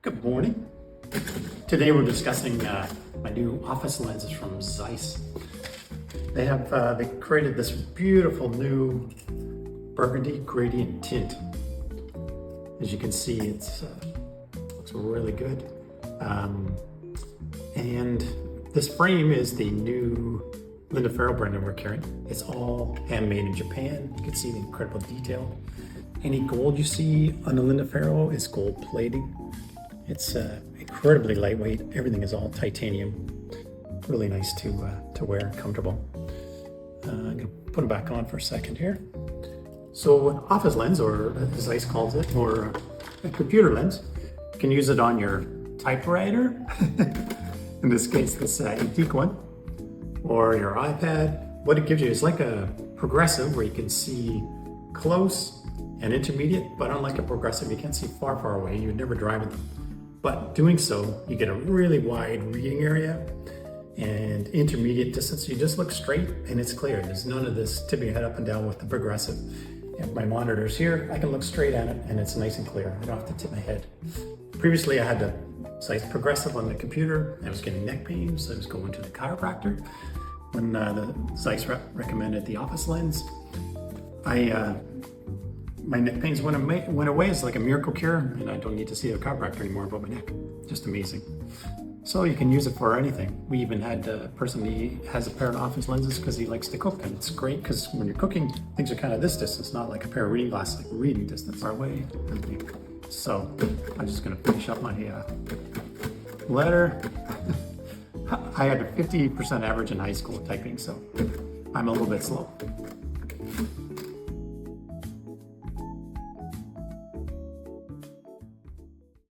Good morning. Today we're discussing my new office lenses from Zeiss. They created this beautiful new burgundy gradient tint. As you can see, it's really good. And this frame is the new Linda Farrow brand that we're carrying. It's all handmade in Japan. You can see the incredible detail. Any gold you see on the Linda Farrow is gold plating. It's incredibly lightweight. Everything is all titanium. Really nice to wear, comfortable. I'm gonna put it back on for a second here. So an office lens, or as Zeiss calls it, or a computer lens, you can use it on your typewriter, in this case this antique one, or your iPad. What it gives you is like a progressive where you can see close and intermediate, but unlike a progressive, you can't see far away. You would never drive with them. But doing so, you get a really wide reading area and intermediate distance. You just look straight and it's clear. There's none of this tipping your head up and down with the progressive. If my monitor's here, I can look straight at it and it's nice and clear. I don't have to tip my head. Previously, I had the Zeiss progressive on the computer. I was getting neck pain, so I was going to the chiropractor. When the Zeiss recommended the office lens, my neck pains went away. It's like a miracle cure, and I don't need to see a chiropractor anymore about my neck. Just amazing. So you can use it for anything. We even had a person, he has a pair of office lenses because he likes to cook, and it's great because when you're cooking, things are kind of this distance, not like a pair of reading glasses, like reading distance far away. So I'm just gonna finish up my letter. I had a 50% average in high school typing, so I'm a little bit slow.